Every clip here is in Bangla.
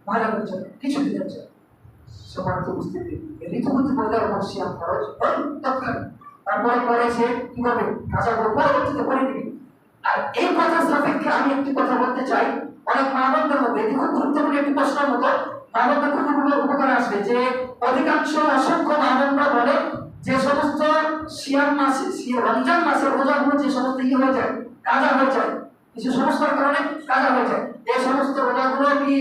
মহিলাদের জন্য কিছু দিনের জন্য সমান্ত উপস্থিতি ঋতুমতি বলে সিয়াম খরচ তৎকালীন তারপরে পরে সে কি করবে কাজা করে পরবর্তীতে করে দিবে। আর এই কথা সাপেক্ষে আমি একটি কথা বলতে চাই, অনেক মা-বোনদের মধ্যে এটি খুব গুরুত্বপূর্ণ একটি প্রশ্নের মতো মা-বোনদের খুব উপকার আসবে যে অধিকাংশ অসংখ্য মা-বোনরা বলে যে সমস্ত সিয়াম মাসে রমজান মাসের রোজাগুলো যে সমস্ত হয়ে যায় কাজা হয়ে যায় কিছু সমস্যার কারণে কাজা হয়ে যায়, এই সমস্ত রোজাগুলো কি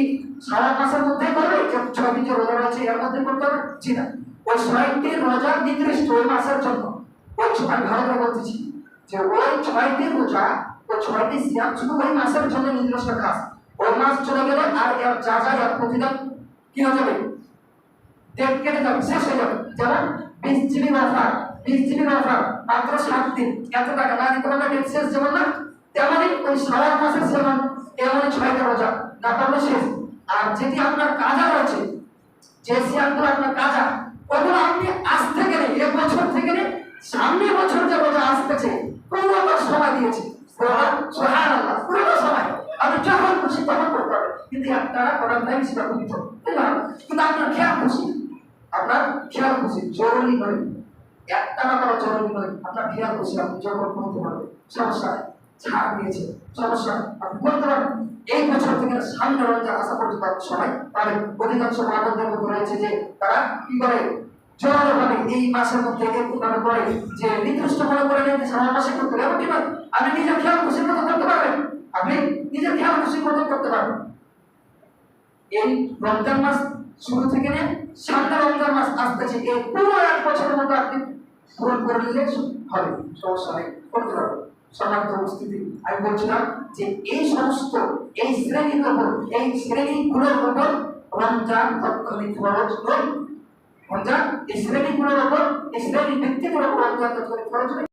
সারা মাসের মধ্যেই করবে যে 6টি যে রোজা রয়েছে এর মধ্যে করতে হবে? জি না, ওই 6টি রোজা নির্দিষ্ট ওই মাসের জন্য। ওই আমি ভালো করে বলতেছি যে ওই 6টি রোজা ওই 6টি সিয়াম শুধু ওই মাসের জন্য নির্দিষ্ট খাস। ওই মাস চলে গেলে আর এর যা যা এর প্রতিদিন কি হয়ে যাবে ডেট কেটে যাবে, শেষ হয়ে যাবে। যেমন 20 জিবি অফার, 20 জিবি অফার মাত্র 7 দিন, এত টাকা না দিতে পারলে ডেট শেষ, যেমন না তেমনই ওই সারা মাসের সেমন এমনই 6টা রোজা না পারলে শেষ। আর যেটি আপনার কাজা রয়েছে যে সিয়ামগুলো আপনার কাজা ওগুলো আপনি আসতে গেলে এক বছর থেকে সামনের বছর যে রোজা আসতেছে পুরোটা সময় দিয়েছে, সুবহানাল্লাহ পুরোটা সময় আপনি যখন খুশি তখন করতে পারবেন, কিন্তু একটা করার নাই সেটা খুশি তো কিন্তু আপনার খেয়াল খুশি, আপনার খেয়াল খুশি জরুরি নয়, একটা না করা জরুরি নয়, আপনার খেয়াল খুশি আপনি যখন করতে পারবেন সমস্যা ছাড় দিয়েছে সমস্যা আপনি করতে পারবেন। এই বছর থেকে সামনে রমজান আসা পর্যন্ত আপনি সবাই পাবেন। অধিকাংশ মা-বোনদের মধ্যে রয়েছে যে তারা কি করে জোরালোভাবে এই মাসের মধ্যে এরকমভাবে করে যে নির্দিষ্ট মনে করে নেন যে সারা মাসে করতে হবে, এমনটি নয়। আপনি নিজের খেয়াল খুশির মতো করতে পারবেন, আপনি নিজের খেয়াল খুশির মতো করতে পারবেন। এই রমজান মাস শুরু থেকে নিয়ে সামনে রমজান মাস আসতেছে এই পুরো এক বছরের মতো আপনি পূরণ করে নিলে হবে, সমস্যা নেই, করতে পারবেন। সম্মানিত উপস্থিতি, আমি বলছিলাম যে এই সমস্ত এই শ্রেণীর উপর এই শ্রেণীগুলোর উপর রমজান তৎক্ষণিক খরচ নয়। রমজান এই শ্রেণীগুলোর উপর এই শ্রেণী ব্যক্তিগুলোর উপর রমজান তৎক্ষণিক খরচ নয়।